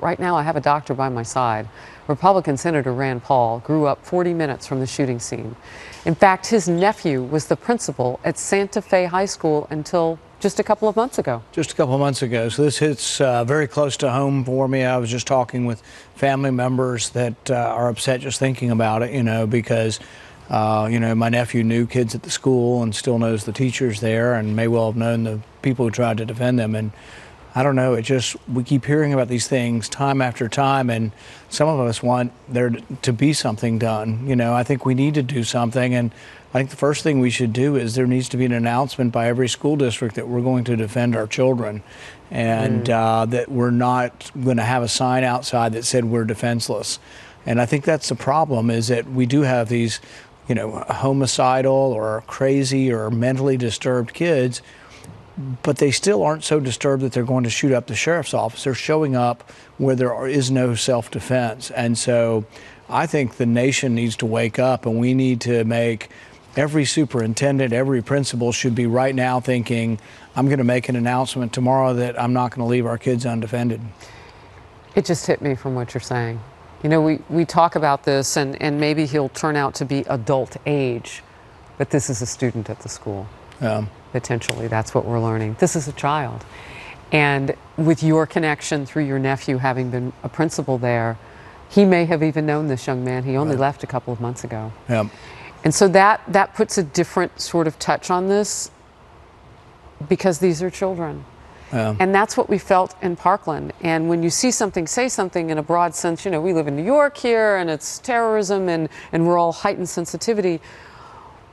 right now I have a doctor by my side. Republican Senator Rand Paul grew up 40 minutes from the shooting scene. In fact, his nephew was the principal at Santa Fe High School until just a couple of months ago. Just a couple of months ago. So this hits very close to home for me. I was just talking with family members that are upset just thinking about it, because my nephew knew kids at the school and still knows the teachers there and may well have known the people who tried to defend them. And I don't know, we keep hearing about these things time after time, and some of us want there to be something done. I think we need to do something, and I think the first thing we should do is there needs to be an announcement by every school district that we're going to defend our children, and that we're not going to have a sign outside that said we're defenseless. And I think that's the problem, is that we do have these, homicidal or crazy or mentally disturbed kids, but they still aren't so disturbed that they're going to shoot up the sheriff's office. They're showing up where there is no self-defense. And so I think the nation needs to wake up, and we need to make every superintendent, every principal should be right now thinking, I'm going to make an announcement tomorrow that I'm not going to leave our kids undefended. It just hit me from what you're saying. We talk about this, and maybe he'll turn out to be adult age, but this is a student at the school. Potentially, that's what we're learning. This is a child. And with your connection through your nephew having been a principal there, he may have even known this young man. He only left a couple of months ago. And so that puts a different sort of touch on this, because these are children. And that's what we felt in Parkland. And when you see something, say something in a broad sense, we live in New York here, and it's terrorism, and we're all heightened sensitivity.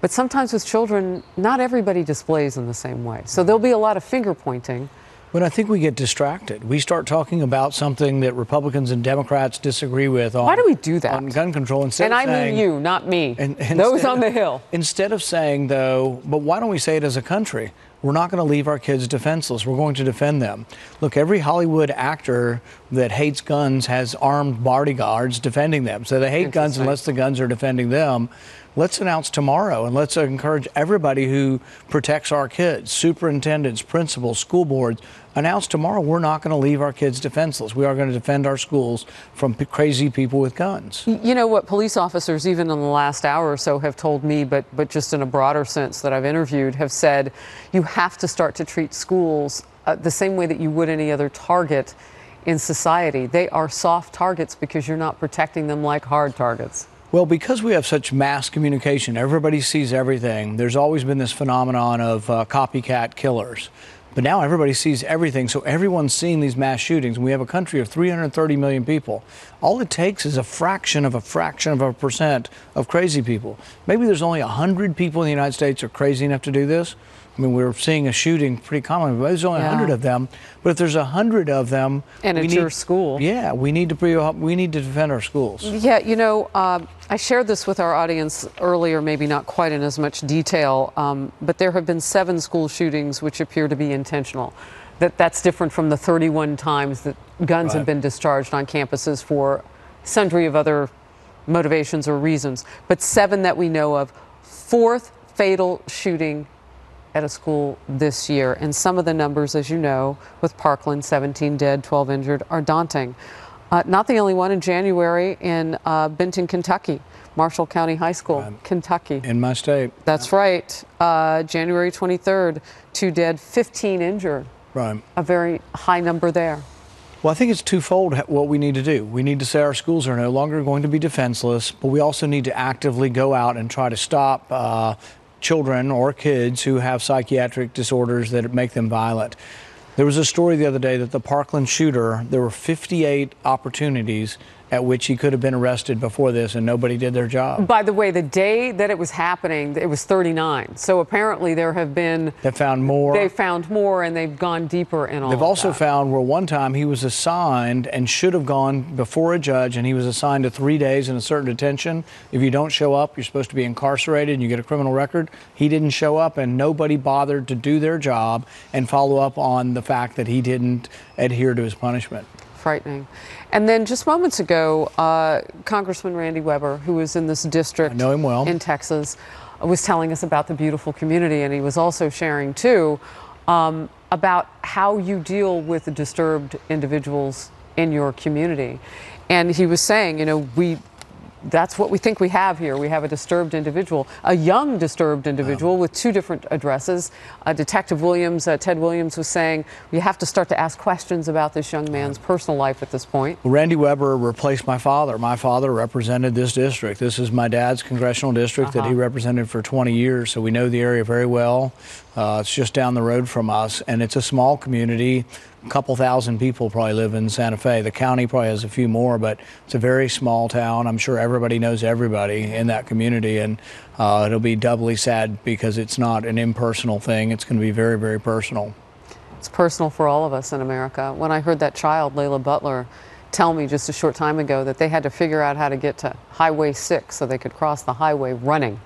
But sometimes with children, not everybody displays in the same way. So there'll be a lot of finger pointing. But I think we get distracted. We start talking about something that Republicans and Democrats disagree with on, why do we do that? On gun control. And I mean you, not me. Those on the Hill. Instead of saying, though, but why don't we say it as a country? We're not going to leave our kids defenseless. We're going to defend them. Look, every Hollywood actor that hates guns has armed bodyguards defending them. So they hate guns unless the guns are defending them. Let's announce tomorrow, and let's encourage everybody who protects our kids, superintendents, principals, school boards, announce tomorrow we're not going to leave our kids defenseless. We are going to defend our schools from crazy people with guns. You know what police officers, even in the last hour or so, have told me, but just in a broader sense that I've interviewed, have said you have to start to treat schools the same way that you would any other target in society. They are soft targets because you're not protecting them like hard targets. Well, because we have such mass communication, everybody sees everything. There's always been this phenomenon of copycat killers. But now everybody sees everything, so everyone's seeing these mass shootings. We have a country of 330 million people. All it takes is a fraction of a percent of crazy people. Maybe there's only 100 people in the United States are crazy enough to do this. I mean, we're seeing a shooting pretty commonly, but there's only 100 of them. But if there's 100 of them, and it's your school. Yeah, we need to defend our schools. Yeah, I shared this with our audience earlier, maybe not quite in as much detail, but there have been 7 school shootings which appear to be intentional. That's different from the 31 times that guns have been discharged on campuses for sundry of other motivations or reasons. But 7 that we know of, 4th fatal shooting at a school this year. And some of the numbers, as you know, with Parkland, 17 dead, 12 injured, are daunting. Not the only one in January in Benton, Kentucky, Marshall County High School, Kentucky. In my state. That's right. January 23rd, 2 dead, 15 injured. Right. A very high number there. Well, I think it's twofold what we need to do. We need to say our schools are no longer going to be defenseless, but we also need to actively go out and try to stop children or kids who have psychiatric disorders that make them violent. There was a story the other day that the Parkland shooter, there were 58 opportunities at which he could have been arrested before this, and nobody did their job. By the way, the day that it was happening, it was 39. So apparently there have been... They found more. They found more, and they've gone deeper in all They've also that. found where one time he was assigned and should have gone before a judge, and he was assigned to 3 days in a certain detention. If you don't show up, you're supposed to be incarcerated and you get a criminal record. He didn't show up, and nobody bothered to do their job and follow up on the fact that he didn't adhere to his punishment. Frightening. And then just moments ago, Congressman Randy Weber, who was in this district, I know him well, in Texas, was telling us about the beautiful community, and he was also sharing too about how you deal with disturbed individuals in your community. And he was saying, you know, that's what we think we have here. We have a disturbed individual, a young disturbed individual with 2 different addresses. Detective Williams, Ted Williams, was saying we have to start to ask questions about this young man's personal life at this point. Well, Randy Weber replaced my father. My father represented this district. This is my dad's congressional district that he represented for 20 years, so we know the area very well. It's just down the road from us, and it's a small community. A couple thousand people probably live in Santa Fe. The county probably has a few more, but it's a very small town. I'm sure everybody knows everybody in that community, and it'll be doubly sad because it's not an impersonal thing. It's going to be very, very personal. It's personal for all of us in America. When I heard that child, Layla Butler, tell me just a short time ago that they had to figure out how to get to Highway 6 so they could cross the highway running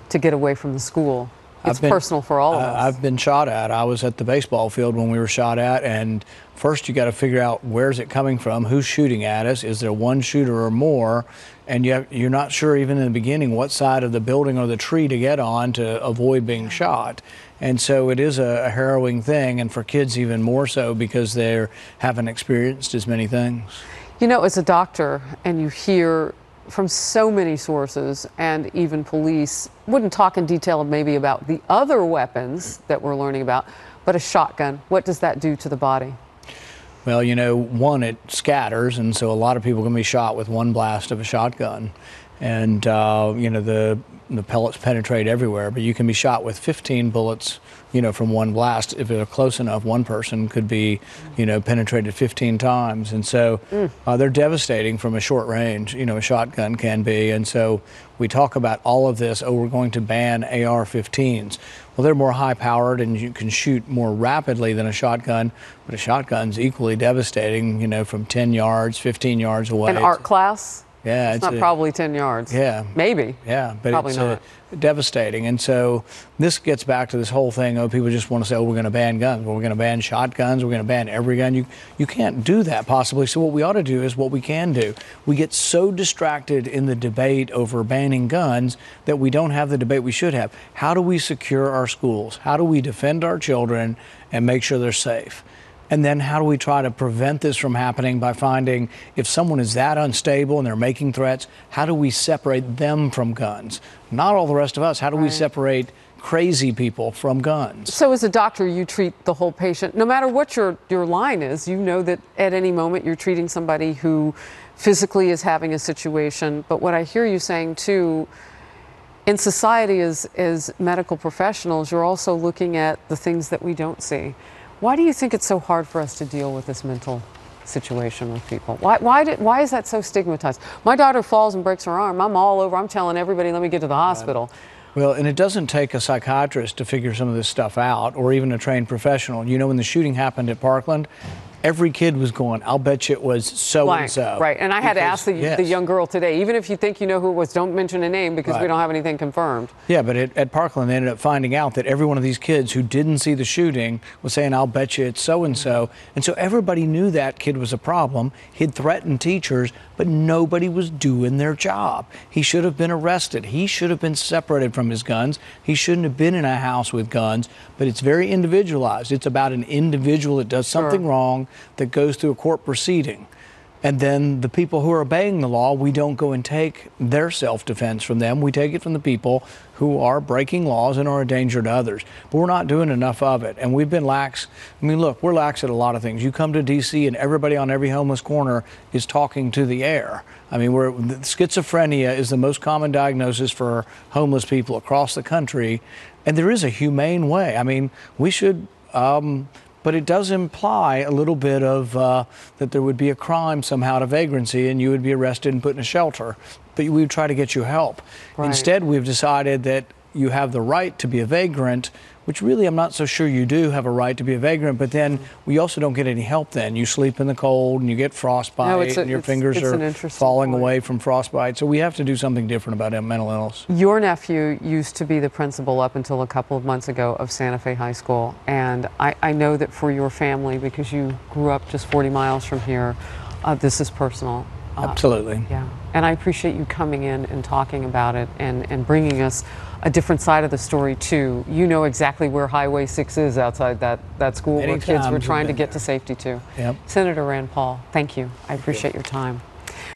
to get away from the school. It's personal for all of us. I've been shot at. I was at the baseball field when we were shot at, and first you got to figure out where's it coming from, who's shooting at us, is there one shooter or more, and you're not sure even in the beginning what side of the building or the tree to get on to avoid being shot. And so it is a harrowing thing, and for kids even more so because they haven't experienced as many things. You know, as a doctor, and you hear from so many sources, and even police wouldn't talk in detail maybe about the other weapons that we're learning about, but a shotgun, what does that do to the body? Well, you know, one, it scatters, and so a lot of people can be shot with one blast of a shotgun. And, you know, the pellets penetrate everywhere, but you can be shot with 15 bullets, you know, from one blast. If they're close enough, one person could be, you know, penetrated 15 times. And so they're devastating from a short range, you know, a shotgun can be. And so we talk about all of this, oh, we're going to ban AR-15s. Well, they're more high-powered and you can shoot more rapidly than a shotgun, but a shotgun's equally devastating, you know, from 10 yards, 15 yards away. An art class? Yeah, it's not probably 10 yards. Yeah. Maybe. Yeah, but probably it's not. Devastating. And so this gets back to this whole thing, oh, people just want to say, oh, we're going to ban guns. Well, we're going to ban shotguns. We're going to ban every gun. You can't do that possibly. So what we ought to do is what we can do. We get so distracted in the debate over banning guns that we don't have the debate we should have. How do we secure our schools? How do we defend our children and make sure they're safe? And then how do we try to prevent this from happening by finding if someone is that unstable and they're making threats, how do we separate them from guns? Not all the rest of us. How do we separate crazy people from guns? So as a doctor, you treat the whole patient. No matter what your line is, you know that at any moment you're treating somebody who physically is having a situation. But what I hear you saying too, in society as medical professionals, you're also looking at the things that we don't see. Why do you think it's so hard for us to deal with this mental situation with people? Why is that so stigmatized? My daughter falls and breaks her arm. I'm all over. I'm telling everybody, let me get to the hospital. Well, and it doesn't take a psychiatrist to figure some of this stuff out, or even a trained professional. You know, when the shooting happened at Parkland, every kid was going, I'll bet you it was so-and-so. Right, and I had to ask the young girl today, even if you think you know who it was, don't mention a name because we don't have anything confirmed. Yeah, but at Parkland, they ended up finding out that every one of these kids who didn't see the shooting was saying, I'll bet you it's so-and-so. And so everybody knew that kid was a problem. He'd threatened teachers, but nobody was doing their job. He should have been arrested. He should have been separated from his guns. He shouldn't have been in a house with guns, but it's very individualized. It's about an individual that does something wrong that goes through a court proceeding. And then the people who are obeying the law, we don't go and take their self-defense from them. We take it from the people who are breaking laws and are a danger to others. But we're not doing enough of it. And we've been lax. I mean, look, we're lax at a lot of things. You come to D.C. and everybody on every homeless corner is talking to the air. I mean, schizophrenia is the most common diagnosis for homeless people across the country. And there is a humane way. I mean, we should... but it does imply a little bit of that there would be a crime somehow to vagrancy and you would be arrested and put in a shelter. But we would try to get you help. Right. Instead, we've decided that you have the right to be a vagrant, which really I'm not so sure you do have a right to be a vagrant, but then we also don't get any help then. You sleep in the cold and you get frostbite and your fingers are falling away from frostbite. So we have to do something different about mental illness. Your nephew used to be the principal up until a couple of months ago of Santa Fe High School. And I know that for your family, because you grew up just 40 miles from here, this is personal. Absolutely. Yeah, and I appreciate you coming in and talking about it and bringing us a different side of the story too. You know exactly where Highway 6 is outside that school where kids were trying to get to safety too. Yep. Senator Rand Paul, thank you. I appreciate your time.